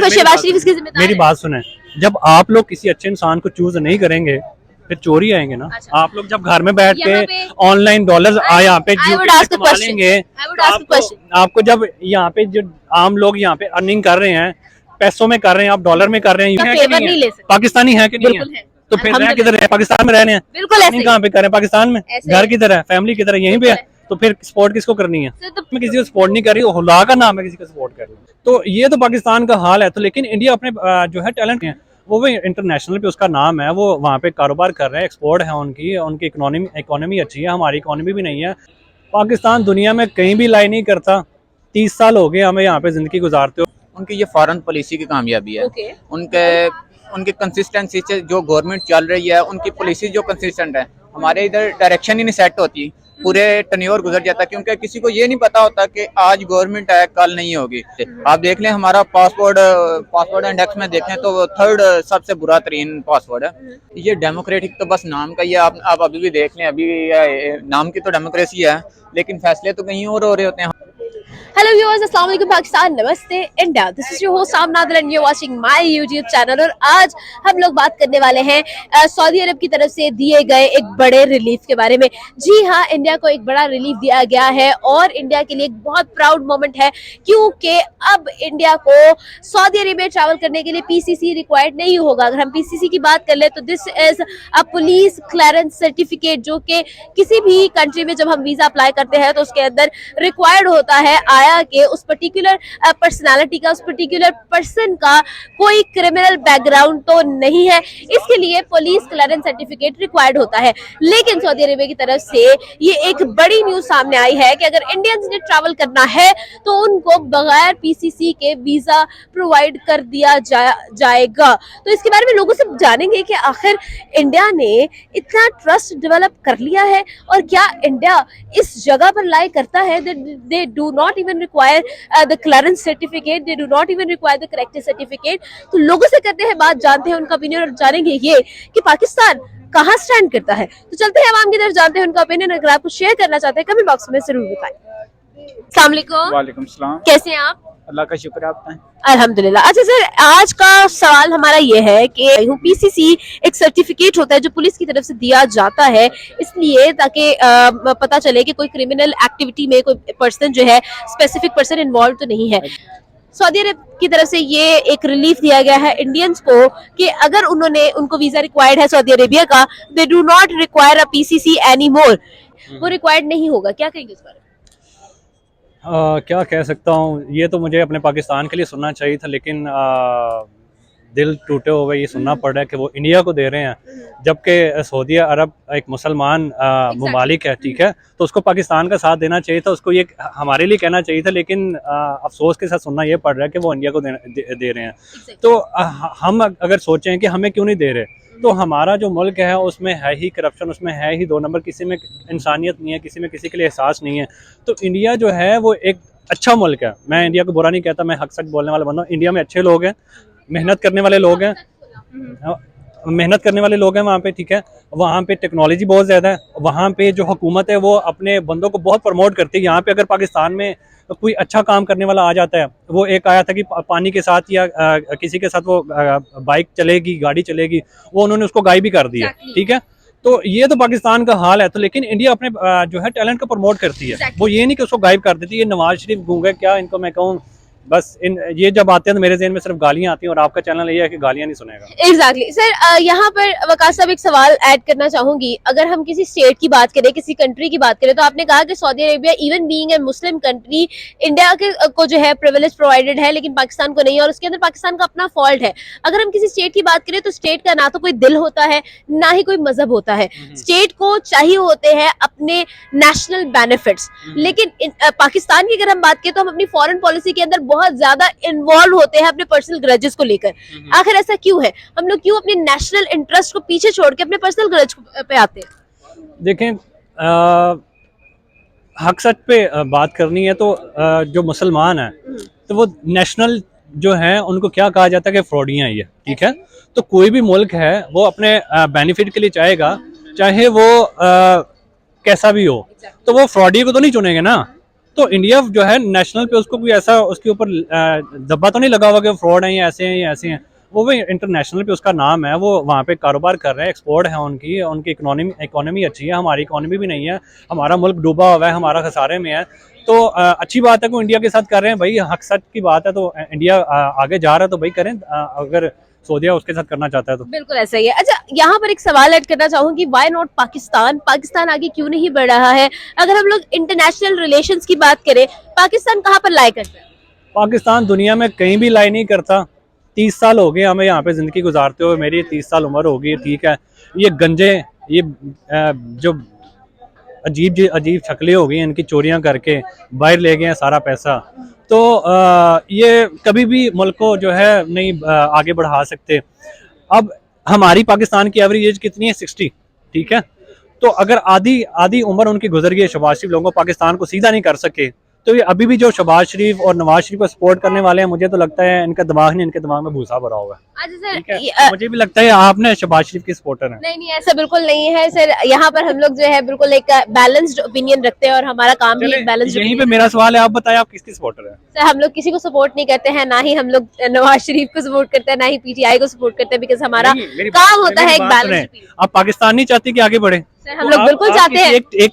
शरीफ और शहबाज शरीफ इसकी जिम्मेदार मेरी है? बात सुने, जब आप लोग किसी अच्छे इंसान को चूज नहीं करेंगे फिर चोरी आएंगे ना। अच्छा। आप लोग जब घर में बैठ यहाँ के पे- ऑनलाइन डॉलर यहाँ पे I would duty ask a कमा question. लेंगे I would तो ask a question. आपको जब यहाँ पे जो आम लोग यहाँ पे अर्निंग कर रहे हैं, पैसों में कर रहे हैं, आप डॉलर में कर रहे हैं, का है कि फेवर नहीं नहीं है? ले सकते। पाकिस्तानी है कि नहीं बिल्कुल है। तो फिर रह अल्हम्दुलिल्लाह। किधर है? पाकिस्तान में रह रहे हैं, बिल्कुल ऐसे ही। कहाँ पे कर रहे हैं? पाकिस्तान में। ऐसे घर ही। किधर है? फैमिली किधर है? यहीं पे है। तो फिर सपोर्ट किसको करनी है? तो मैं किसी को सपोर्ट नहीं कर रही, खुदा का नाम है किसी को सपोर्ट कर रही हूँ। तो ये तो पाकिस्तान का हाल है। तो लेकिन इंडिया अपने जो है टैलेंट है वो भी इंटरनेशनल पे उसका नाम है, वो वहाँ पे कारोबार कर रहे हैं, एक्सपोर्ट है उनकी इकोनॉमी अच्छी है, हमारी इकोनॉमी भी नहीं है। पाकिस्तान दुनिया में कहीं भी लाई नहीं करता। 30 साल हो गए हमें यहाँ पे जिंदगी गुजारते हो। उनकी ये फॉरेन पॉलिसी की कामयाबी है। ओके। उनके कंसिस्टेंसी से जो गवर्नमेंट चल रही है, उनकी पॉलिसी जो कंसिस्टेंट है। हमारे इधर डायरेक्शन ही नहीं सेट होती, पूरे टर्न्योर गुजर जाता, क्योंकि किसी को ये नहीं पता होता कि आज गवर्नमेंट है कल नहीं होगी। आप देख लें हमारा पासवर्ड इंडेक्स में देखें तो 3rd सबसे बुरा तरीन पासवर्ड है। ये डेमोक्रेटिक तो बस नाम का ही है। आप अभी भी देख लें, अभी नाम की तो डेमोक्रेसी है लेकिन फैसले तो कहीं और हो रहे होते हैं। हेलो व्यूअर्स, अस्सलाम वालेकुम पाकिस्तान, नमस्ते India. This is your host Samna Adil and you are watching my YouTube channel. और आज हम लोग बात करने वाले हैं सऊदी अरब की तरफ से दिए गए एक बड़े रिलीफ के बारे में। जी हाँ, इंडिया को एक बड़ा रिलीफ दिया गया है और इंडिया के लिए एक बहुत प्राउड मोमेंट है, क्योंकि अब इंडिया को सऊदी अरब में ट्रैवल करने के लिए पीसीसी रिक्वायर्ड नहीं होगा। अगर हम पीसीसी की बात कर ले तो this is a police clearance certificate, जो कि किसी भी कंट्री में जब हम वीजा अप्लाई करते हैं तो उसके अंदर रिक्वायर्ड होता है आया कि उस पर्टिकुलर पर्सनालिटी का, उस पर्टिकुलर पर्सन का कोई क्रिमिनल बैकग्राउंड तो नहीं है। इसके लिए पुलिस क्लियरेंस सर्टिफिकेट रिक्वायर्ड होता है। लेकिन सऊदी अरेबिया की तरफ से ये एक बड़ी न्यूज सामने आई है कि अगर इंडियंस ने ट्रैवल करना है तो उनको बगैर पीसीसी के वीजा प्रोवाइड कर दिया जाएगा। तो इसके बारे में लोगों से जानेंगे कि आखिर इंडिया ने इतना ट्रस्ट डेवलप कर लिया है और क्या इंडिया इस जगह पर लाई करता है। They do not even require the clearance certificate, they do not even require the corrective certificate। तो लोगों से करते हैं बात, जानते हैं उनका ओपिनियन और जानेंगे ये कि पाकिस्तान कहाँ स्टैंड करता है। तो चलते हैं आवाम की तरफ, जानते हैं उनका ओपिनियन। अगर आप कुछ शेयर करना चाहते हैं कमेंट बॉक्स में जरूर बताएं। अस्सलाम वालेकुम। वालेकुम सलाम। कैसे हैं आप? अल्लाह का शुक्र है, आप बताएं। अल्हम्दुलिल्लाह। अच्छा सर, आज का सवाल हमारा ये है कि पीसीसी एक सर्टिफिकेट होता है जो पुलिस की तरफ से दिया जाता है, इसलिए ताकि पता चले कि कोई क्रिमिनल एक्टिविटी में कोई पर्सन जो है, स्पेसिफिक पर्सन इन्वॉल्व तो नहीं है। सऊदी अरब की तरफ से ये एक रिलीफ दिया गया है इंडियंस को कि अगर उनको वीजा रिक्वायर्ड है सऊदी अरेबिया का, they do not require a PCC any more, वो रिक्वायर्ड नहीं होगा। क्या कहेंगे इस बारे में? क्या कह सकता हूँ, ये तो मुझे अपने पाकिस्तान के लिए सुनना चाहिए था, लेकिन दिल टूटे हुए ये सुनना पड़ रहा है कि वो इंडिया को दे रहे हैं, जबकि सऊदी अरब एक मुसलमान ममालिक है, ठीक है, तो उसको पाकिस्तान का साथ देना चाहिए था, उसको ये हमारे लिए कहना चाहिए था, लेकिन अफसोस के साथ सुनना ये पड़ रहा है कि वो इंडिया को दे रहे हैं। तो हम अगर सोचें कि हमें क्यों नहीं दे रहे, तो हमारा जो मुल्क है उसमें है ही करप्शन, उसमें है ही 2 नंबर, किसी में इंसानियत नहीं है, किसी में किसी के लिए एहसास नहीं है। तो इंडिया जो है वो एक अच्छा मुल्क है। मैं इंडिया को बुरा नहीं कहता, मैं हक सच बोलने वाला बंदा हूँ। इंडिया में अच्छे लोग हैं, मेहनत करने वाले लोग हैं, वहाँ पे, ठीक है। वहाँ पे टेक्नोलॉजी बहुत ज़्यादा है, वहाँ पे जो हुकूमत है वो अपने बंदों को बहुत प्रमोट करती है। यहाँ पे अगर पाकिस्तान में कोई अच्छा काम करने वाला आ जाता है, वो एक आया था कि पानी के साथ या किसी के साथ वो बाइक चलेगी, गाड़ी चलेगी, वो उन्होंने उसको गायब भी कर दिया, ठीक है। तो ये तो पाकिस्तान का हाल है। तो लेकिन इंडिया अपने जो है टैलेंट को प्रमोट करती है, वो ये नहीं कि उसको गायब कर देती है। नवाज शरीफ गूंगे क्या, इनको मैं कहूँ बस ये जब आते हैं तो मेरे ज़हन में सिर्फ गालियां आती हैं, और आपका चैनल ये है कि गालियां नहीं सुनेगा। एग्जैक्टली सर, यहाँ पर वकास साहब एक सवाल ऐड करना चाहूंगी। अगर हम किसी स्टेट की बात करें, किसी कंट्री की बात करें, तो आपने कहा कि Saudi Arabia even being a Muslim country, India के को जो है प्रिविलेज प्रोवाइडेड है, लेकिन पाकिस्तान को नहीं, और उसके अंदर पाकिस्तान का अपना फॉल्ट है। अगर हम किसी स्टेट की बात करें तो स्टेट का ना तो कोई दिल होता है, ना ही कोई मजहब होता है। स्टेट को चाहिए होते हैं अपने नेशनल बेनिफिट्स, लेकिन पाकिस्तान की अगर हम बात करें तो हम अपनी फॉरेन पॉलिसी के अंदर बहुत ज्यादा इन्वॉल्व होते हैं अपने पर्सनल ग्रजेस को लेकर। आखिर ऐसा क्यों है? हम लोग क्यों अपने नेशनल इंटरेस्ट को पीछे छोड़ के अपने पर्सनल ग्रज पे आते हैं? देखें, हक सच पे बात करनी है तो जो मुसलमान है तो वो नेशनल जो है उनको क्या कहा जाता है कि फ्रॉडियाँ ही है, ठीक है। तो कोई भी मुल्क है वो अपने बेनिफिट के लिए चाहेगा, चाहे वो कैसा भी हो, तो वो फ्रॉडी को तो नहीं चुनेंगे ना। तो इंडिया जो है नेशनल पे उसको कोई ऐसा उसके ऊपर दब्बा तो नहीं लगा हुआ कि फ्रॉड है या ऐसे हैं या ऐसे हैं। वो भी इंटरनेशनल पे उसका नाम है, वो वहाँ पे कारोबार कर रहे हैं, एक्सपोर्ट है उनकी उनकी इकोनॉमी अच्छी है, हमारी इकोनॉमी भी नहीं है, हमारा मुल्क डूबा हुआ है, हमारा खसारे में है। तो अच्छी बात है कि वो इंडिया के साथ कर रहे हैं भाई, हक सच की बात है। तो इंडिया आगे जा रहा है तो भाई करें, अगर सऊदीया उसके साथ करना चाहता है तो। बिल्कुल ऐसा ही है। अच्छा, यहाँ पर एक सवाल ऐड करना चाहूंगी, व्हाई नॉट पाकिस्तान? पाकिस्तान आगे क्यों नहीं बढ़ रहा है? अगर हम लोग इंटरनेशनल रिलेशंस की बात करें, पाकिस्तान कहाँ पर लाई करता है? पाकिस्तान दुनिया में कहीं भी लाई नहीं करता। 30 साल हो गए हमें यहाँ पे ज़िंदगी गुजारते हुए, मेरी 30 साल उम्र हो गई, ठीक है। ये गंजे, ये जो अजीब शक्लें हो गई हैं इनकी, चोरियां करके बाहर ले गए हैं सारा पैसा। तो ये कभी भी मुल्क को जो है नहीं आगे बढ़ा सकते। अब हमारी पाकिस्तान की एवरेज एज कितनी है? 60, ठीक है। तो अगर आधी उम्र उनकी गुजर गई है, शहबाज शरीफ लोगों को पाकिस्तान को सीधा नहीं कर सके, तो ये अभी भी जो शहबाज शरीफ और नवाज शरीफ को सपोर्ट करने वाले हैं, मुझे तो लगता है इनका दिमाग नहीं, इनके दिमाग में भूसा भरा हुआ है। अच्छा ठीक है, सर, मुझे भी लगता है आप ना शहबाज शरीफ के सपोर्टर हैं। नहीं ऐसा बिल्कुल नहीं है सर। यहाँ पर हम लोग जो है बिल्कुल एक बैलेंस्ड ओपिनियन रखते हैं और हमारा काम भी एक बैलेंस्ड। यहीं पे मेरा सवाल है, आप बताएं आप किसकी सपोर्टर हैं? सर, हम लोग किसी को सपोर्ट नहीं करते हैं, ना ही हम लोग नवाज शरीफ को सपोर्ट करते हैं, ना ही पीटीआई को सपोर्ट करते हैं, बिकॉज हमारा काम होता है एक बैलेंस। आप पाकिस्तान नहीं चाहती कि आगे बढ़े? सर, हम लोग बिल्कुल चाहते हैं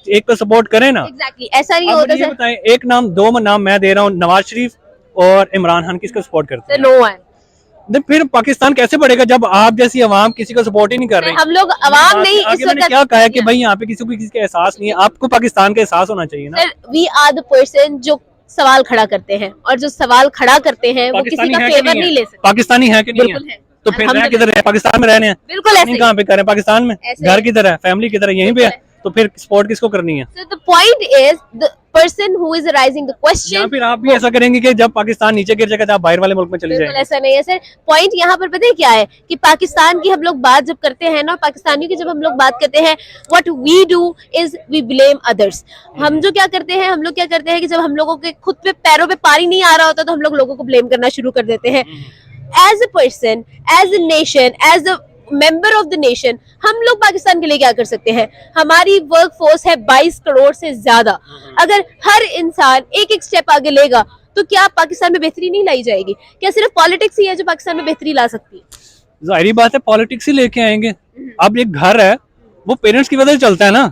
एक को सपोर्ट करें ना। एग्जैक्टली ऐसा नहीं होता सर। बताएं, एक नाम, दो नाम मैं दे रहा हूँ, नवाज शरीफ और इमरान खान, किसको सपोर्ट करते हैं? No one. फिर पाकिस्तान कैसे बढ़ेगा जब आप जैसी अवाम किसी को सपोर्ट ही नहीं कर रही? हम लोग अवाम नहीं, इस मैंने क्या कहा है कि भाई यहाँ पे किसी को किसी का एहसास नहीं है, आपको पाकिस्तान का एहसास होना चाहिए ना। Sir, we are the person जो सवाल खड़ा करते हैं, और जो सवाल खड़ा करते हैं वो किसी का फेवर नहीं ले सकते। पाकिस्तानी है कि नहीं बिल्कुल है। तो फिर रह किधर है? पाकिस्तान में रहने हैं, बिल्कुल ऐसे कहाँ पे करें? पाकिस्तान में घर किधर है? फैमिली किधर है? यहीं पे है। तो फिर सपोर्ट किसको करनी है? So the point is the person who is raising the या question। फिर आप भी ऐसा करेंगे कि जब पाकिस्तान नीचे गिर जाएगा तो आप बाहर वाले मुल्क में चले बिल्कुल जाएंगे? ऐसा नहीं है सर। पॉइंट यहाँ पर पता है क्या है कि पाकिस्तान की हम लोग बात जब करते हैं ना, पाकिस्तानियों की जब हम लोग बात करते हैं, what we do is we blame others. हम लोग क्या करते हैं कि जब हम लोगों के खुद पे पैरों पे पानी नहीं आ रहा होता तो हम लोगों को ब्लेम करना शुरू कर देते हैं। As a person, as a nation, as a member of the nation, हम लोग पाकिस्तान के लिए क्या कर सकते हैं? हमारी वर्क फोर्स है 22 करोड़ से ज्यादा। अगर हर इंसान एक एक स्टेप आगे लेगा तो क्या पाकिस्तान में बेहतरी नहीं लाई जाएगी? क्या सिर्फ पॉलिटिक्स ही है जो पाकिस्तान में बेहतरी ला सकती है? जाहिर बात है पॉलिटिक्स ही लेके आएंगे। अब एक घर है वो पेरेंट्स की वजह से चलता है ना।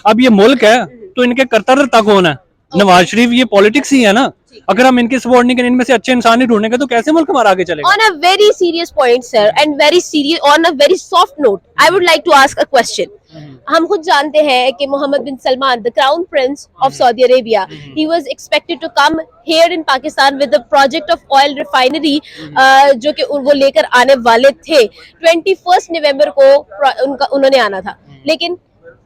अब ये मुल्क है तो इनके करता धरता कौन है? नवाज शरीफ। ये पॉलिटिक्स ही है ना। अगर हम इनके सपोर्ट नहीं करें, इनमें से अच्छे इंसान नहीं ढूंढेंगे तो कैसे मुल्क हमारा आगे चलेगा? On a very serious point, sir, and very serious, on a very soft note, I would like to ask a question. हम खुद जानते हैं कि मोहम्मद बिन Salman, the crown prince of Saudi Arabia, he was expected to come here in Pakistan with the project of oil refinery, जो कि वो लेकर आने वाले थे। 21 नवंबर को उन्होंने आना था, लेकिन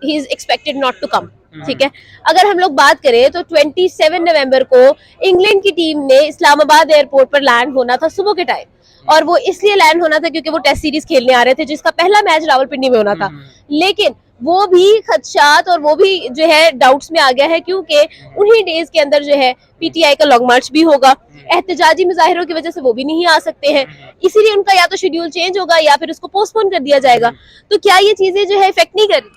he is expected not to come। ठीक है, अगर हम लोग बात करें तो 27 नवंबर को इंग्लैंड की टीम ने इस्लामाबाद एयरपोर्ट पर लैंड होना था सुबह के टाइम, और वो इसलिए लैंड होना था क्योंकि वो टेस्ट सीरीज खेलने आ रहे थे जिसका पहला मैच रावलपिंडी में होना था। लेकिन वो भी खदशात और वो भी जो है डाउट्स में आ गया है, क्योंकि उन्हीं डेज के अंदर जो है पीटीआई का लॉन्ग मार्च भी होगा, एहतजाजी मुजाहिरों की वजह से वो भी नहीं आ सकते हैं, इसीलिए उनका या तो शेड्यूल चेंज होगा या फिर उसको पोस्टपोन कर दिया जाएगा। तो क्या ये चीजें जो है इफेक्ट नहीं कर रही?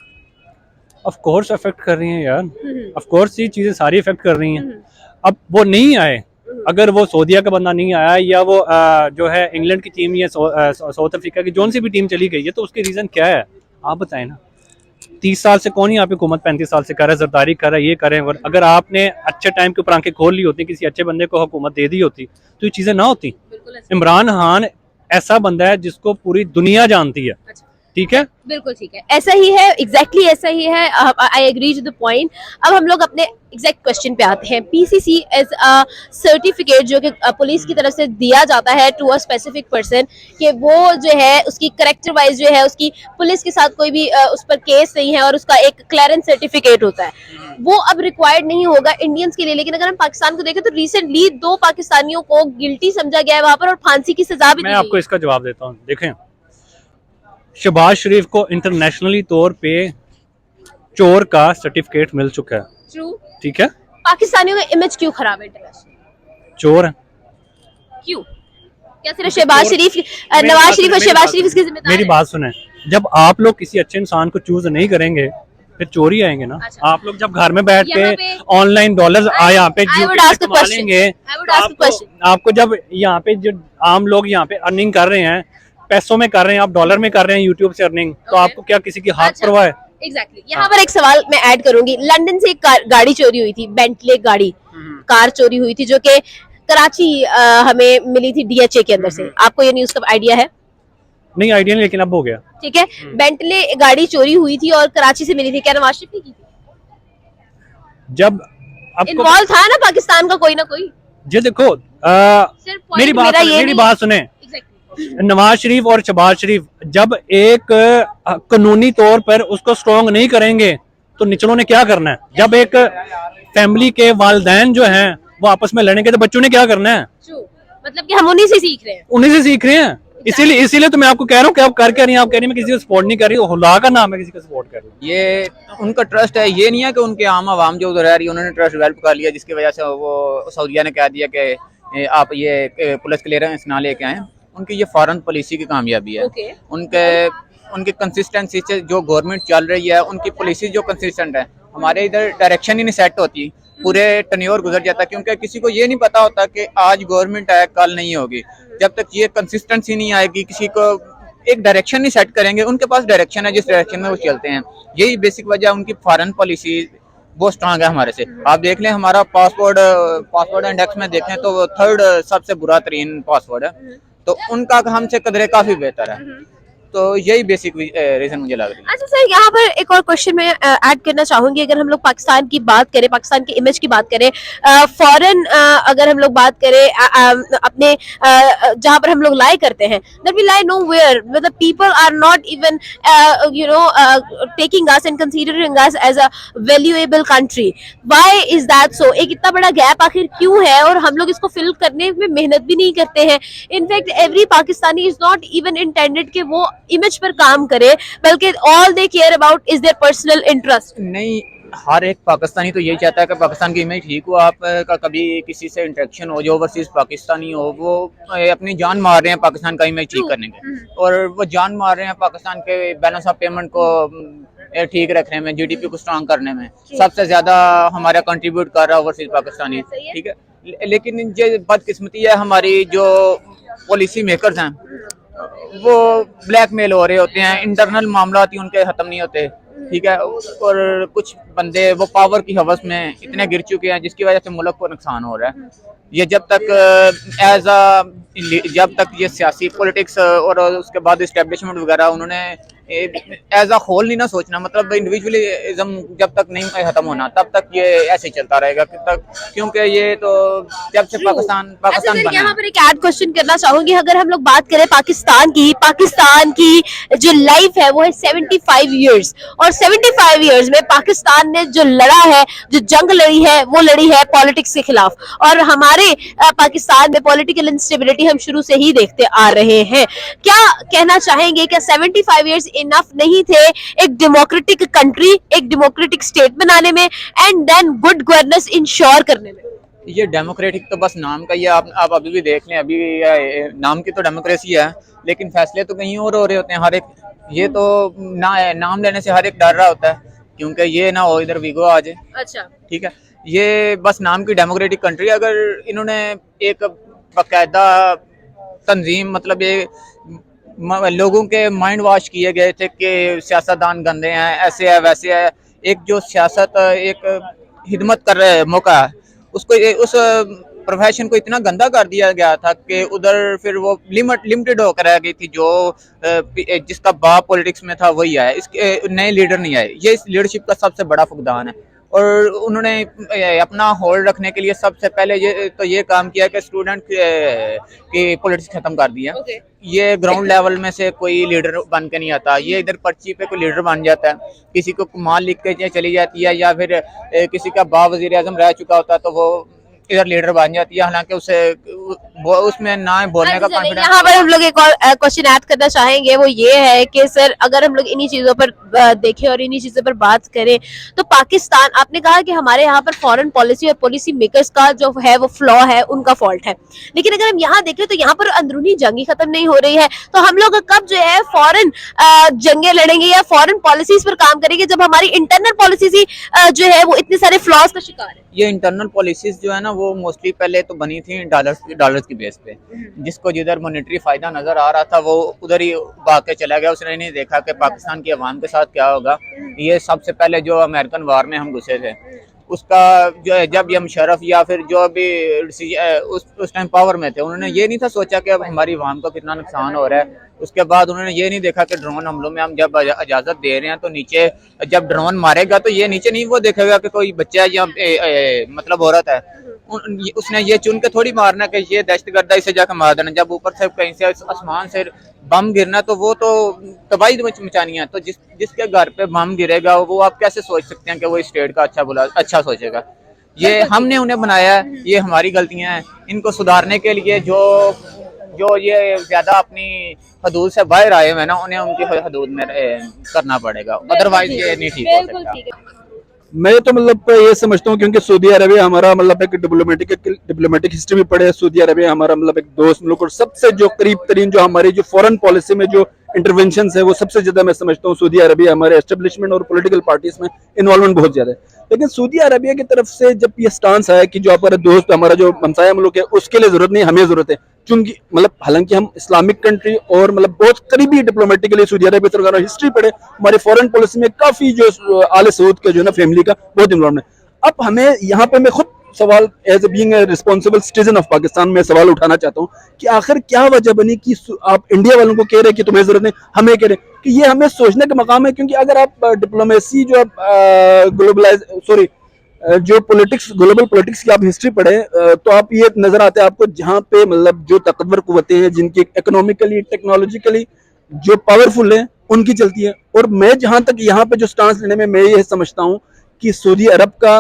ऑफ कोर्स अफेक्ट कर रही हैं यार, ऑफ कोर्स ये चीजें सारी इफेक्ट कर रही हैं। अब वो नहीं आए, अगर वो सऊदीया का बंदा नहीं आया या वो जो है इंग्लैंड की टीम या साउथ अफ्रीका की जोन सी भी टीम चली गई है, तो उसके रीजन क्या है आप बताएं ना। 30 साल से कौन यहाँ पे हुकूमत 35 साल से कर रहा है, जरदारी कर रहा है, ये कर रहे हैं। अगर आपने अच्छे टाइम के ऊपर आंखें खोल ली होती, किसी अच्छे बंदे को हुकूमत दे दी होती तो ये चीजें ना होती। इमरान खान ऐसा बंदा है जिसको पूरी दुनिया जानती है। ठीक है, बिल्कुल ठीक है, ऐसा ही है, एग्जैक्टली ऐसा ही है। I agree to the point. अब हम लोग अपने एग्जैक्ट क्वेश्चन पे आते हैं। पीसीसी एज अ सर्टिफिकेट जो कि पुलिस की तरफ से दिया जाता है टू अ स्पेसिफिक पर्सन, कि वो जो है उसकी करेक्टर वाइज जो है उसकी पुलिस के साथ कोई भी उस पर केस नहीं है और उसका एक क्लियरेंस सर्टिफिकेट होता है, वो अब रिक्वायर्ड नहीं होगा इंडियंस के लिए। लेकिन अगर हम पाकिस्तान को देखें तो रिसेंटली 2 पाकिस्तानियों को गिल्टी समझा गया है वहां पर और फांसी की सजा भी। मैं आपको इसका जवाब देता हूँ। देखें, शहबाज शरीफ को इंटरनेशनली तौर पे चोर का सर्टिफिकेट मिल चुका है। ट्रू, ठीक है। पाकिस्तानियों का इमेज क्यों खराब है इंटरनेशनल? चोर है। क्यों? क्या सिर्फ शहबाज शरीफ, नवाज शरीफ और शहबाज शरीफ इसकी जिम्मेदार मेरी बात सुने, जब आप लोग किसी अच्छे इंसान को चूज नहीं करेंगे फिर चोरी आएंगे ना। अच्छा। आप लोग जब घर में बैठ यहाँ के पे- ऑनलाइन डॉलर्स यहाँ पे I would YouTube ask पे a कमा question. लेंगे, I would ask a question. आपको जब यहाँ पे जो आम लोग यहाँ पे अर्निंग कर रहे हैं, पैसों में कर रहे हैं, आप डॉलर में कर रहे हैं यूट्यूब से अर्निंग, तो Okay. आपको क्या किसी की हाथ अच्छा। परवाह है? एग्जैक्टली यहाँ पर एक सवाल मैं ऐड करूंगी। लंदन से एक गाड़ी चोरी हुई थी, बेंटले गाड़ी, कार चोरी हुई थी जो कि कराची हमें मिली थी डीएचए के अंदर से। आपको ये न्यूज का आइडिया है? नहीं आइडिया नहीं, लेकिन अब हो गया। ठीक है, बेंटले गाड़ी चोरी हुई थी और कराची से मिली थी। क्या नवाज शरीफ ने की थी? जब आपको इन्वॉल्व था ना पाकिस्तान का कोई ना कोई। ये देखो सिर्फ point मेरी बात मेरा सुने, ये मेरी नहीं- बात सुने। Exactly. नवाज शरीफ और शहबाज शरीफ जब एक कानूनी तौर पर उसको स्ट्रॉन्ग नहीं करेंगे तो निचलों ने क्या करना है? जब एक फैमिली के वालिदैन जो हैं वो आपस में लड़ेंगे तो बच्चों ने क्या करना है? True. मतलब कि हम उन्हीं से सीख रहे हैं। उन्हीं से सीख रहे हैं। इसीलिए तो मैं आपको कह रहा हूँ कि आप कर क्या रही हैं। आप कह रही हैं मैं किसी को सपोर्ट नहीं कर रही, हुला का नाम है किसी को सपोर्ट कर रही हूँ। ये उनका ट्रस्ट है, ये नहीं है कि उनके आम आवाम जो उधर रह रही है उन्होंने ट्रस्ट डेवलप कर लिया जिसकी वजह से वो सऊदीया ने कह दिया कि आप ये पुलिस क्लियरेंस ना लेके आए। उनकी ये फॉरेन पॉलिसी की कामयाबी है। Okay. उनकी कंसिस्टेंसी से जो गवर्नमेंट चल रही है, उनकी पॉलिसी जो कंसिस्टेंट है, हमारे इधर डायरेक्शन ही नहीं सेट होती, पूरे टर्न्योर गुजर जाता, क्योंकि किसी को ये नहीं पता होता कि आज गवर्नमेंट है कल नहीं होगी। जब तक ये कंसिस्टेंसी नहीं आएगी, किसी को एक डायरेक्शन नहीं सेट करेंगे, उनके पास डायरेक्शन है जिस डायरेक्शन में वो चलते हैं। यही बेसिक वजह उनकी फॉरेन पॉलिसी बहुत स्ट्रांग है हमारे से। आप देख लें हमारा पासवर्ड इंडेक्स में देखें तो वो 3rd सबसे बुरा तरीन पासवर्ड है, तो उनका हमसे कदरे काफी बेहतर है। तो यही बेसिक रीजन मुझे लग रही है। अच्छा सर, यहाँ पर एक और क्वेश्चन मैं ऐड करना चाहूंगी। अगर हम लोग पाकिस्तान की बात करें, पाकिस्तान के इमेज की बात करें, फॉरेन अगर हम लोग बात करें अपने जहाँ पर हम लोग लाई करते हैं, that we lie nowhere, मतलब people are not even taking us and considering us as a valuable country. Why is that so? एक इतना बड़ा गैप आखिर क्यों है और हम लोग इसको फिल करने में मेहनत भी नहीं करते हैं? In fact every Pakistani is not even intended कि वो इमेज पर काम करे, बल्कि all they care about is their personal interest. नहीं, हर एक पाकिस्तानी तो यही चाहता है कि पाकिस्तान की इमेज ठीक हो। आप का कभी किसी से इंटरेक्शन हो जो ओवरसीज पाकिस्तानी हो, वो अपनी जान मार रहे हैं पाकिस्तान का इमेज ठीक करने के, और वो जान मार रहे हैं पाकिस्तान के बैलेंस ऑफ पेमेंट को ठीक रखने में, जीडीपी को स्ट्रांग करने में। सबसे ज्यादा हमारा कंट्रीब्यूट कर रहा है ओवरसीज पाकिस्तानी, ठीक है। लेकिन ये बदकिस्मती है, हमारी जो पॉलिसी मेकर्स हैं वो ब्लैकमेल हो रहे होते हैं, इंटरनल मामला उनके खत्म नहीं होते, ठीक है। और कुछ बंदे वो पावर की हवस में इतने गिर चुके हैं जिसकी वजह से मुल्क को नुकसान हो रहा है। ये जब तक ये सियासी पॉलिटिक्स और उसके बाद इस्टेब्लिशमेंट वगैरह उन्होंने एज अ होल नहीं ना सोचना, मतलब इंडिविजुअलिज्म जब तक नहीं खत्म होना तब तक ये ऐसे चलता रहेगा क्योंकि ये तो जब से पाकिस्तान अच्छा सर, बना यहाँ पर एक ऐड क्वेश्चन करना चाहूंगी। अगर हम लोग बात करें पाकिस्तान की जो लाइफ है वो है 75 इयर्स, और 75 इयर्स में पाकिस्तान ने जो लड़ा है, जो जंग लड़ी है, वो लड़ी है पॉलिटिक्स के खिलाफ। और हमारे पाकिस्तान में पॉलिटिकल इंस्टेबिलिटी हम शुरू से ही देखते आ रहे हैं। क्या कहना चाहेंगे, क्या 75 इयर्स इनफ नहीं थे एक डेमोक्रेटिक कंट्री, एक डेमोक्रेटिक स्टेट बनाने में, and then good governance ensure करने में? ये डेमोक्रेटिक तो बस नाम का ही है। आप अभी भी देख लें, अभी नाम की तो डेमोक्रेसी है लेकिन फैसले तो कहीं और हो रहे होते हैं। हर एक ये तो नाम लेने से हर एक डर रहा होता है क्योंकि ये ना हो इधर वीगो आ जाए। अच्छा, ठीक है, ये बस नाम की डेमोक्रेटिक कंट्री। अगर इन्होंने एक बाकायदा तंजीम, मतलब ये लोगों के माइंड वॉश किए गए थे कि सियासतदान गंदे हैं, ऐसे है वैसे है, एक जो सियासत एक हिदमत कर रहे मौका है उसको, उस प्रोफेशन को इतना गंदा कर दिया गया था कि उधर फिर वो लिमिटेड होकर रह गई थी। जो जिसका बाप पॉलिटिक्स में था वही आया, इसके नए लीडर नहीं आए। ये इस लीडरशिप का सबसे बड़ा फुकदान है। और उन्होंने अपना होल्ड रखने के लिए सबसे पहले ये काम किया कि स्टूडेंट की पॉलिटिक्स खत्म कर दिया। ये ग्राउंड लेवल में से कोई लीडर बन के नहीं आता, ये इधर पर्ची पे कोई लीडर बन जाता है, किसी को माल लिख के चली जाती है, या फिर किसी का बाप वजीर आजम रह चुका होता तो वो इधर लीडर बन जाती है, हालांकि उसे वो उसमें ना बोलने का कॉन्फिडेंस। यहाँ पर हम लोग एक और क्वेश्चन ऐड करना चाहेंगे, वो ये है कि सर अगर हम लोग इन्हीं चीजों पर देखें और इन्हीं चीजों पर बात करें तो पाकिस्तान, आपने कहा कि हमारे यहाँ पर फॉरेन पॉलिसी और पॉलिसी मेकर्स का जो है वो फ्लॉ है, उनका फॉल्ट है, लेकिन अगर हम यहाँ देखें तो यहाँ पर अंदरूनी जंग ही खत्म नहीं हो रही है, तो हम लोग कब जो है फॉरेन जंगे लड़ेंगे या फॉरेन पॉलिसीज पर काम करेंगे जब हमारी इंटरनल पॉलिसीज ही जो है वो इतने सारे फ्लॉज का शिकार है। ये इंटरनल पॉलिसीज जो है ना वो मोस्टली पहले तो बनी थी डॉलर्स की बेस पे, जिसको जिधर मॉनेटरी फायदा नजर आ रहा था वो उधर ही भाग के चला गया, उसने नहीं देखा कि पाकिस्तान की आवाम के साथ क्या होगा। ये सबसे पहले जो अमेरिकन वार में हम घुसे थे उसका जो है, जब ये मुशर्रफ या फिर जो भी उस टाइम पावर में थे, उन्होंने ये नहीं था सोचा कि अब हमारी आवाम को कितना नुकसान हो रहा है। उसके बाद उन्होंने ये नहीं देखा कि ड्रोन हमलों में हम जब इजाजत दे रहे हैं तो नीचे जब ड्रोन मारेगा तो ये नीचे नहीं वो देखेगा कि कोई बच्चा या मतलब औरत है, उसने ये चुन के थोड़ी मारना कि ये दहशतगर्द इसे जाकर मार देना। जब ऊपर से कहीं से आसमान से बम गिरना तो वो तो तबाही मचानी है, तो जिसके घर पे बम गिरेगा वो आप कैसे सोच सकते हैं कि वो स्टेट का अच्छा सोचेगा। ये हमने उन्हें बनाया है, ये हमारी गलतियां हैं, इनको सुधारने के लिए जो ये ज्यादा अपनी हदूद से बाहर आए हुए हैं ना, उन्हें उनकी हदूद में करना पड़ेगा, अदरवाइज ये नहीं ठीक हो सकता। मैं तो मतलब ये समझता हूँ क्योंकि सऊदी अरबिया हमारा मतलब एक डिप्लोमेटिक हिस्ट्री भी पड़े है। सऊदी अरबिया हमारा मतलब एक दोस्त मुल्क और सबसे जो करीब तरीन जो हमारी जो फॉरेन पॉलिसी में जो इंटरवेंशन है वो सबसे ज्यादा मैं समझता हूँ सऊदी अरबिया हमारे एस्टेब्लिशमेंट और पॉलिटिकल पार्टीज में इन्वॉल्वमेंट बहुत ज्यादा है। लेकिन सऊदी अरबिया की तरफ से जब ये स्टांस आया कि जो हमारा दोस्त हमारा जो हमसाया मुल्क है उसके लिए जरूरत नहीं, हमें जरूरत है, क्योंकि मतलब हालांकि हम इस्लामिक कंट्री और मतलब बहुत करीबी डिप्लोमेटिकली सऊदी अरबिया सरकार हिस्ट्री पढ़े, हमारे फॉरेन पॉलिसी में काफी जो आले सऊद के जो ना फैमिली का बहुत इन्वॉल्वमेंट है। अब हमें यहाँ पे मैं खुद सवाल as a being a responsible citizen of Pakistan में सवाल उठाना चाहता हूँ कि आखिर क्या वजह बनी कि आप इंडिया वालों को कह रहे हैं कि तुम्हें जरूरत नहीं, हमें कह रहे हैं कि ये हमें सोचने का मकाम है। क्योंकि अगर आप डिप्लोमेसी जो जो पॉलिटिक्स ग्लोबल पॉलिटिक्स की आप हिस्ट्री पढ़े तो आप ये नजर आते हैं आपको जहाँ पे मतलब जो ताकतवर कुव्वतें हैं जिनकी इकोनॉमिकली टेक्नोलॉजिकली जो पावरफुल है उनकी चलती है। और मैं जहां तक यहाँ पे जो स्टांस लेने में मैं ये समझता हूँ कि सऊदी अरब का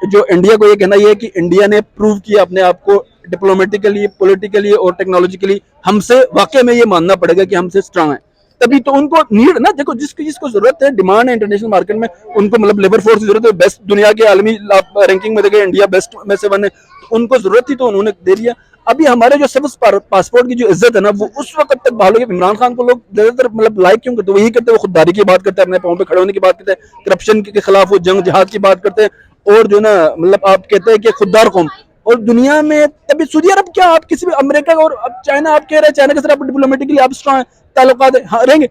जो इंडिया को ये कहना ये है कि इंडिया ने प्रूव किया अपने आप को डिप्लोमेटिकली पॉलिटिकली और टेक्नोलॉजिकली, हमसे वाकई में ये मानना पड़ेगा कि हमसे स्ट्रांग है, तभी तो उनको नीड ना, देखो जिसको जरूरत है, डिमांड है इंटरनेशनल मार्केट में, उनको मतलब लेबर फोर्स की जरूरत है, बेस्ट दुनिया के आलमी रैंकिंग में देखे इंडिया बेस्ट में से वन है, तो उनको जरूरत थी तो उन्होंने दे दिया। अभी हमारे जो सिर्फ पासपोर्ट की जो इज्जत है ना वो उस वक्त तक बहाल होगी। इमरान खान को लोग ज्यादातर मतलब लाइक क्यों करते, वही करते, वो खुददारी की बात करते हैं, अपने पाँव पे खड़े होने की बात करते हैं, करप्शन के खिलाफ वो जंग जिहाद की बात करते हैं, और जो ना मतलब आप कहते हैं कि खुददार कौम। और दुनिया में तभी सऊदी अरब क्या, आप किसी भी अमेरिका और अब चाइना, आप कह रहे हैं चाइना के साथ आप डिप्लोमेटिकली आप स्ट्रांग ताल्लुकात रहेंगे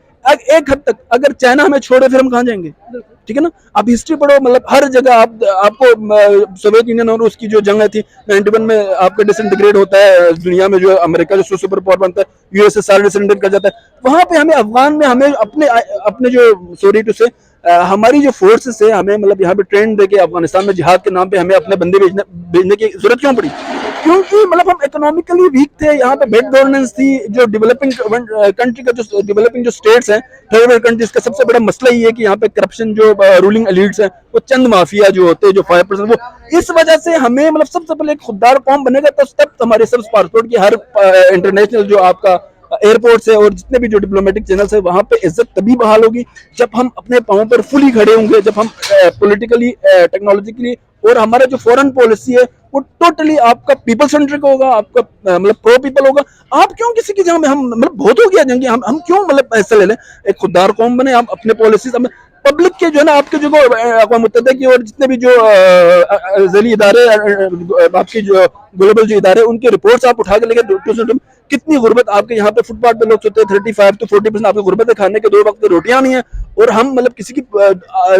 एक हद तक, अगर चाइना हमें छोड़े फिर हम कहाँ जाएंगे, ठीक है ना। आप हिस्ट्री पढ़ो, मतलब हर जगह आपको सोवियत यूनियन और उसकी जो जंग थी 91 में आपका डिसइंटीग्रेट होता है दुनिया में, जो अमेरिका जो सुपर पावर बनता है, यूएसए सारा डिसइंटीग्रेट कर जाता है। वहां पे हमें अफगान में हमें अपने जो सॉरी टू से हमारी जो फोर्सेस है हमें मतलब यहाँ पे ट्रेन देके अफगानिस्तान में जिहाद के नाम पे हमें अपने बंदे भेजने की जरूरत क्यों पड़ी? क्योंकि मतलब हम इकोनॉमिकली वीक थे, यहाँ पे बेड गवर्नेंस थी। जो डेवलपिंग कंट्री का जो डेवलपिंग जो स्टेट्स हैं, थर्ड वर्ल्ड कंट्रीज का सबसे बड़ा मसला ये है कि यहाँ पे करप्शन, जो रूलिंग एलिट्स है वो चंद माफिया जो होते हैं जो 5%, वो इस वजह से हमें मतलब सबसे पहले एक खुददार कौम बनेगा तब हमारे सब पासपोर्ट की हर इंटरनेशनल जो आपका एयरपोर्ट से और जितने भी जो डिप्लोमेटिक चैनल्स है वहां पे इज्जत तभी बहाल होगी जब हम अपने पांव पर फुली खड़े होंगे, जब हम पॉलिटिकली टेक्नोलॉजिकली और हमारा जो फॉरेन पॉलिसी है वो टोटली आपका पीपल सेंट्रिक होगा, आपका मतलब प्रो पीपल होगा। आप क्यों किसी की जगह में, हम मतलब बहुत हो गया जंगी, हम क्यों मतलब ऐसा ले लें, एक खुददार कौम बने, हम अपने पॉलिसीज पब्लिक के जो है ना, आपके जो अक़वाम मुत्तहिदा की और जितने भी जो ज़ैली इदारे आपके जो ग्लोबल जो इदारे, उनकी रिपोर्ट्स आप उठा के लेके कितनी गुर्बत आपके यहाँ पे फुटपाथ पे लोग सोते हैं, 35 to 40% आपकी गुर्बत है, खाने के 2 वक्त रोटियां नहीं है। और हम मतलब किसी की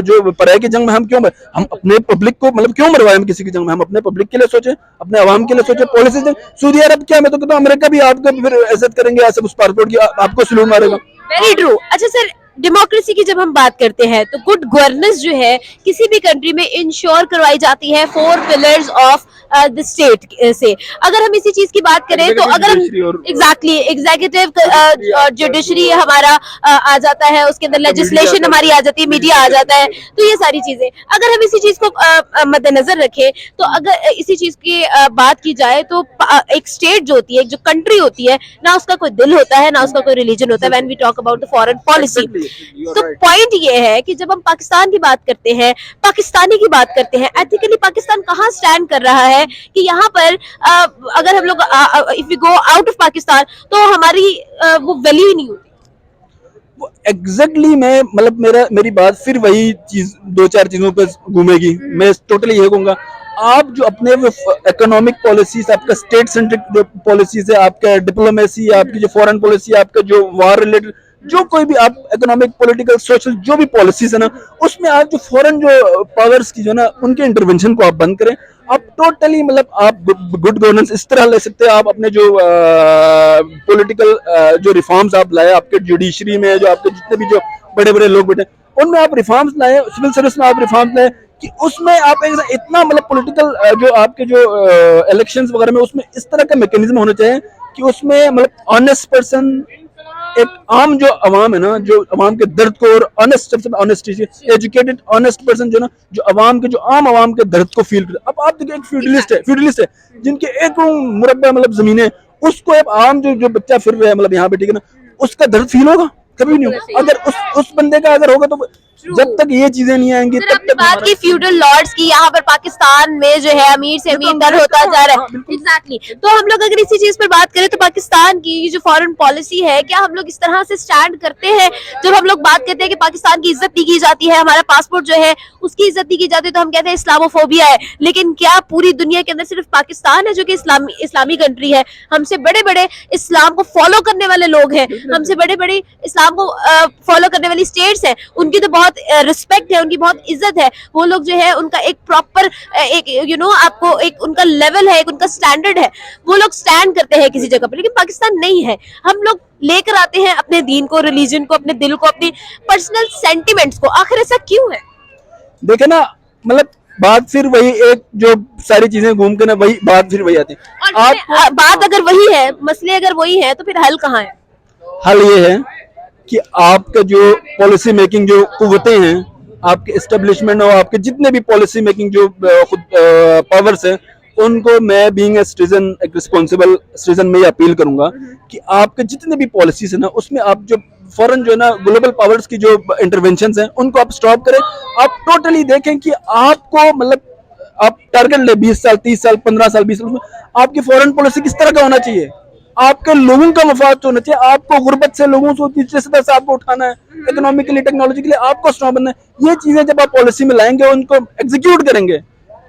जो पराये की जंग में हम क्यों, हम अपने पब्लिक को मतलब क्यों मरवाए, हम किसी की जंग में, हम अपने पब्लिक के लिए सोचे, अपने आवाम के लिए सोचे, पॉलिसी दें। सऊदी अरब क्या, मैं तो कहता हूँ अमेरिका भी आपको फिर इज्जत करेंगे ऐसे उस पासपोर्ट की, आपको सलूट मारेगा। Very true. अच्छा सर, डेमोक्रेसी की जब हम बात करते हैं तो गुड गवर्नेंस जो है किसी भी कंट्री में इंश्योर करवाई जाती है 4 पिलर्स ऑफ द स्टेट से। अगर हम इसी चीज की बात करें तो अगर हम एग्जैक्टली एग्जीक्यूटिव जुडिशरी हमारा आ जाता है, उसके अंदर लेजिस्लेशन हमारी आ जाती है, मीडिया आ जाता है, तो ये सारी चीजें अगर हम इसी चीज को मद्देनजर रखें तो अगर इसी चीज की बात की जाए तो एक स्टेट जो होती है, एक जो कंट्री होती है ना, उसका कोई दिल होता है ना उसका कोई रिलीजन होता है when we talk about the foreign policy. तो पॉइंट ये है कि जब हम पाकिस्तान की बात करते हैं, पाकिस्तानी की बात करते हैं, एथिकली पाकिस्तान कहाँ स्टैंड कर रहा है कि यहाँ पर अगर हम लोग if we go out of Pakistan तो हमारी वो वैल्यू ही नहीं होती। एग्जैक्टली मैं मतलब मेरी बात फिर वही चीज दो चार चीजों पे घूमेगी। मैं टोटली ये कहूंगा, आप जो अपने इकोनॉमिक पॉलिसीज, आपका स्टेट सेंट्रिक जो पॉलिसीज है, आपका डिप्लोमेसी, आपकी जो फॉरेन पॉलिसी, आपका जो वार रिलेटेड जो कोई भी आप इकोनॉमिक पॉलिटिकल सोशल जो भी पॉलिसीज है ना, उसमें आप जो फॉरेन जो पावर्स की जो ना उनके इंटरवेंशन को आप बंद करें। आप टोटली मतलब आप गुड गवर्नेंस इस तरह ले सकते हैं। आप अपने जो पॉलिटिकल जो रिफॉर्म्स आप लाए आपके जुडिशरी में, जो आपके जितने भी जो बड़े बड़े लोग बैठे उनमें आप रिफॉर्म्स लाए, सिविल सर्विस में आप रिफॉर्म्स लाए कि उसमें आप इतना मतलब पॉलिटिकल जो आपके जो इलेक्शंस वगैरह में उसमें इस तरह का मैकेनिज्म होना चाहिए कि उसमें मतलब ऑनेस्ट पर्सन, एक आम जो अवाम है ना, जो अवाम के दर्द को और ऑनेस्ट सबसे ऑनेस्टी एजुकेटेड ऑनेस्ट पर्सन जो ना, जो अवाम के जो आम अवाम के दर्द को फील करे। अब आप देखिए एक फ्यूडलिस्ट है जिनके एक मुरब्बा मतलब जमीन है, उसको एक आम जो बच्चा फिर रहा है मतलब यहाँ पे, ठीक है ना, उसका दर्द फील होगा? कभी नहीं होगा। अगर उस बंदे का अगर होगा तो जब तक ये चीजें नहीं आएंगी तब तक बात की फ्यूडल लॉर्ड्स की, यहाँ पर पाकिस्तान में जो है अमीर से अमीर तर होता जा रहा है। एग्जैक्टली तो हम लोग अगर इसी चीज पर बात करें तो पाकिस्तान की जो फॉरेन पॉलिसी है, क्या हम लोग इस तरह से स्टैंड करते हैं? जब हम लोग बात करते हैं कि पाकिस्तान की इज्जत नहीं की जाती है, हमारा पासपोर्ट जो है उसकी इज्जत नहीं की जाती, तो हम कहते हैं इस्लामोफोबिया है। लेकिन क्या पूरी दुनिया के अंदर सिर्फ पाकिस्तान है जो कि इस्लामी कंट्री है? हमसे बड़े बड़े इस्लाम को फॉलो करने वाले लोग हैं, हमसे बड़े बड़े इस्लाम को फॉलो करने वाली स्टेट्स हैं, उनकी तो बहुत रिस्पेक्ट है, उनकी बहुत इज्जत है। वो लोग जो है उनका एक प्रॉपर एक आपको एक उनका लेवल है, एक उनका स्टैंडर्ड है, वो लोग स्टैंड करते हैं किसी जगह पर। लेकिन पाकिस्तान नहीं है। हम लोग लेकर आते हैं अपने दीन को, रिलीजन को, अपने दिल को, अपनी पर्सनल सेंटिमेंट्स को। आखिर ऐसा क्यों है? देखे ना, मतलब बात फिर वही एक जो सारी चीजें घूम के ना वही बात फिर वही आती है। और बात अगर वही है, मसले अगर वही है, तो फिर हल कहाँ है? हल ये है कि आपका जो पॉलिसी मेकिंग जो कुव्वतें हैं, आपके एस्टेब्लिशमेंट और आपके जितने भी पॉलिसी मेकिंग जो खुद पावर्स हैं, उनको मैं बीइंग ए सिटीजन, एक रिस्पॉन्सिबल सिटीजन में ये अपील करूंगा कि आपके जितने भी पॉलिसीज है ना, उसमें आप जो फॉरेन जो है ना ग्लोबल पावर्स की जो इंटरवेंशंस हैं उनको आप स्टॉप करें। आप टोटली देखें कि आपको मतलब आप टारगेट ले 20 साल 30 साल 15 साल 20 साल में आपकी फॉरेन पॉलिसी किस तरह का होना चाहिए, आपके लोगों का मफाद होना चाहिए। आपको गुर्बत से लोगों से तीसरे सतह से आपको उठाना है, इकोनॉमिकली टेक्नोलॉजिकली आपको स्ट्रॉन्ग बनना है। ये चीजें जब आप पॉलिसी में लाएंगे, उनको एग्जीक्यूट करेंगे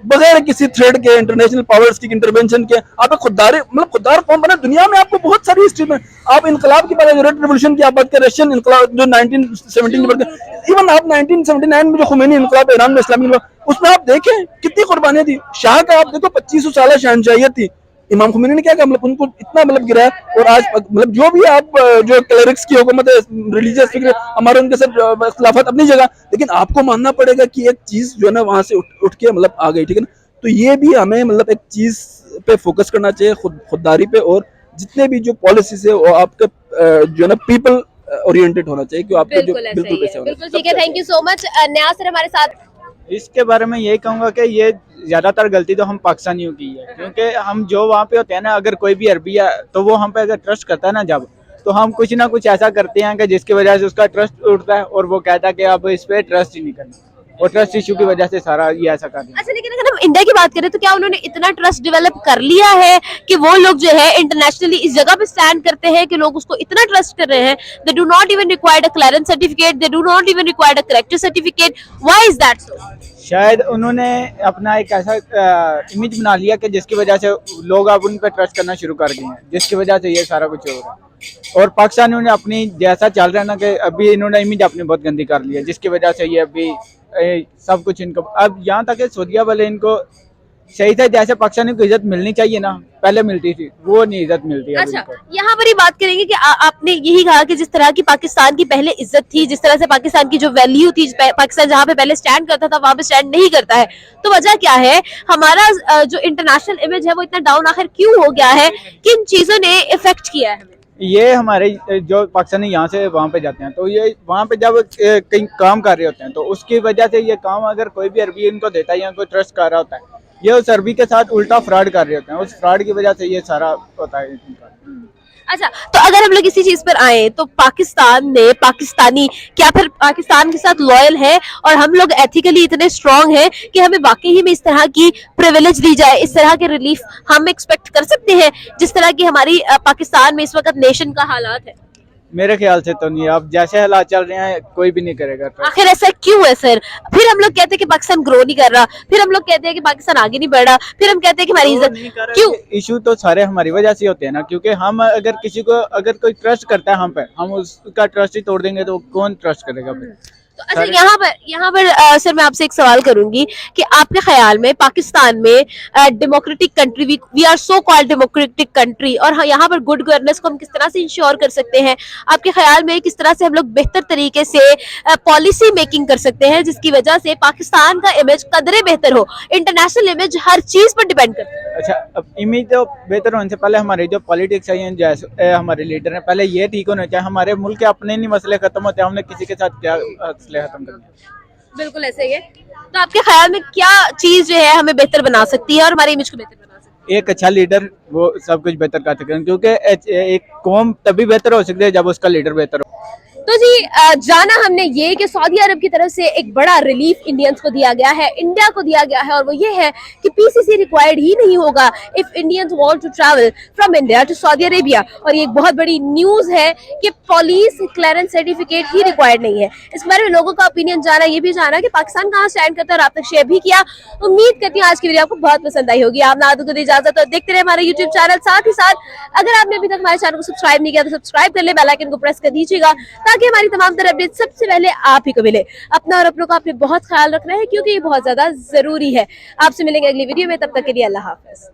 बगैर किसी थ्रेड के, इंटरनेशनल पावर्स की इंटरवेंशन के, आप खुददारी मतलब खुददार कौन बना? दुनिया में आपको बहुत सारी हिस्ट्री में आप इनकलाब की बात, रेड रेवोल्यूशन की आप बात करें, रशियन इनकलाब जो 1917 की बात करें, इवन आप 1979 में जो खुमैनी इनकलाब ईरान में इस्लामी इनकलाब, उसमें आप देखें कितनी कुर्बानियां थी। शाह का आप देखो 2500 साल शहनशाहियत थी, इमाम खुमैनी ने क्या कहा, मतलब उनको इतना मतलब गिराया। और आज मतलब जो भी आप जो क्लेरिक्स की हुकूमत है, रिलीजियस फिगर हमारे उनके साथ इख्तिलाफात अपनी जगह, लेकिन आपको मानना पड़ेगा कि एक चीज जो है ना वहां से उठ के मतलब आ गई, ठीक है ना। तो ये भी हमें मतलब एक चीज पे फोकस करना चाहिए, खुददारी पे, और जितने भी जो पॉलिसीज है वो आपके जो है ना पीपल ओरिएंटेड होना चाहिए, कि आपके जो बिल्कुल ठीक है। Thank you so much. Niaz sir हमारे साथ। इसके बारे में यही कहूँगा कि ये ज़्यादातर गलती तो हम पाकिस्तानियों की है, क्योंकि हम जो वहाँ पे होते हैं ना, अगर कोई भी अरबी है तो वो हम पे अगर ट्रस्ट करता है ना, जब तो हम कुछ ना कुछ ऐसा करते हैं कि जिसकी वजह से उसका ट्रस्ट उठता है और वो कहता है कि अब इस पे ट्रस्ट ही नहीं करना, और ट्रस्ट इशू की वजह से सारा ये ऐसा कर दिया। अच्छा, लेकिन अगर हम इंडिया की बात करें तो क्या उन्होंने इतना ट्रस्ट डेवलप कर लिया है कि वो लोग जो है इंटरनेशनली इस जगह पे स्टैंड करते हैं कि लोग उसको इतना ट्रस्ट कर रहे हैं? They do not even required a clearance certificate, they do not even required a character certificate. Why is that सो? शायद उन्होंने अपना एक ऐसा इमेज बना लिया कि जिसकी वजह से लोग अब उन पर ट्रस्ट करना शुरू कर गए हैं, जिसकी वजह से ये सारा कुछ हो रहा है। और पाकिस्तान ने अपनी जैसा चल रहा है ना, कि अभी इन्होंने इमेज अपनी बहुत गंदी कर ली है, जिसकी वजह से ये अभी सब कुछ इनको, अब यहाँ तक सऊदीया वाले इनको सही था, जैसे पाकिस्तानी को इज्जत मिलनी चाहिए ना, पहले मिलती थी, वो नहीं इज्जत मिलती है अच्छा, बिल्कुल। यहाँ पर ही बात करेंगे कि आपने यही कहा कि जिस तरह की पाकिस्तान की पहले इज्जत थी, जिस तरह से पाकिस्तान की जो वैल्यू थी, पाकिस्तान जहाँ पे पहले स्टैंड करता था वहां पे स्टैंड नहीं करता है, तो वजह क्या है? हमारा जो इंटरनेशनल इमेज है वो इतना डाउन आखिर क्यों हो गया है? किन चीजों ने इफेक्ट किया है हमें? ये हमारे जो पाकिस्तानी यहाँ से वहाँ पे जाते हैं, तो ये वहाँ पे जब कहीं काम कर रहे होते हैं, तो उसकी वजह से ये काम अगर कोई भी अरबी इनको देता है या कोई ट्रस्ट कर रहा होता है, ये उस अरबी के साथ उल्टा फ्रॉड कर रहे होते हैं, उस फ्रॉड की वजह से ये सारा होता है। अच्छा, तो अगर हम लोग इसी चीज पर आए तो पाकिस्तान में पाकिस्तानी क्या फिर पाकिस्तान के साथ लॉयल है और हम लोग एथिकली इतने स्ट्रांग हैं कि हमें वाकई ही में इस तरह की प्रिविलेज दी जाए, इस तरह के रिलीफ हम एक्सपेक्ट कर सकते हैं जिस तरह की हमारी पाकिस्तान में इस वक्त नेशन का हालात है? मेरे ख्याल से तो नहीं, अब जैसे हालात चल रहे हैं कोई भी नहीं करेगा ट्रस्ट। आखिर ऐसा क्यों है सर? फिर हम लोग कहते हैं कि पाकिस्तान ग्रो नहीं कर रहा, फिर हम लोग कहते हैं कि पाकिस्तान आगे नहीं बढ़ रहा, फिर हम कहते हैं कि हमारी इज्जत क्यों? इशू तो सारे हमारी वजह से होते हैं ना, क्योंकि हम अगर किसी को अगर कोई ट्रस्ट करता है हम पे, हम उसका ट्रस्ट ही तोड़ देंगे तो कौन ट्रस्ट करेगा फिर? तो अच्छा, यहाँ पर सर मैं आपसे एक सवाल करूंगी कि आपके ख्याल में पाकिस्तान में democratic country, we are so called democratic country, और यहाँ पर गुड गवर्नेंस को हम किस तरह से इंश्योर कर सकते हैं? आपके ख्याल में किस तरह से हम लोग बेहतर तरीके से पॉलिसी मेकिंग कर सकते हैं जिसकी वजह से पाकिस्तान का इमेज कदरे बेहतर हो? इंटरनेशनल इमेज हर चीज पर डिपेंड करता है। अच्छा, अब इमेज तो बेहतर होने से पहले हमारे जो पॉलिटिक्स है, जैसे हमारे लीडर हैं, पहले ये ठीक होने चाहिए। हमारे मुल्क के अपने नहीं मसले खत्म होते, हमने किसी के साथ क्या मसले खत्म करने हैं? बिल्कुल ऐसे ही है। तो आपके ख्याल में क्या चीज जो है हमें बेहतर बना सकती है और हमारे इमेज को बेहतर बना सकती है? एक अच्छा लीडर वो सब कुछ बेहतर कर सकते हैं, क्योंकि एक कौम तभी बेहतर हो सकती है जब उसका लीडर बेहतर हो। तो जी जाना हमने ये कि सऊदी अरब की तरफ से एक बड़ा रिलीफ इंडियंस को दिया गया है, इंडिया को दिया गया है, और वो ये है कि पीसीसी रिक्वायर्ड ही नहीं होगा if Indians want to travel from India to Saudi Arabia. और ये एक बहुत बड़ी न्यूज है कि पुलिस क्लियरेंस सर्टिफिकेट ही रिक्वायर्ड नहीं है। इस बारे में लोगों का ओपिनियन जाना, ये भी जाना कि पाकिस्तान कहाँ स्टैंड करता है, और आप तक शेयर भी किया। उम्मीद करती हूँ आज की वीडियो आपको बहुत पसंद आई होगी। आप नादू को दी इजाजत और देखते रहे हमारे यूट्यूब चैनल। साथ ही साथ अगर आपने अभी तक हमारे चैनल को सब्सक्राइब नहीं किया तो सब्सक्राइब कर ले, बेल आइकन को प्रेस कर दीजिएगा ताकि हमारी तमाम तरह अपडेट सबसे पहले आप ही को मिले। अपना और अपनों का आपने बहुत ख्याल रखना है क्योंकि ये बहुत ज्यादा जरूरी है। आपसे मिलेंगे अगली वीडियो में, तब तक के लिए अल्लाह हाफिज।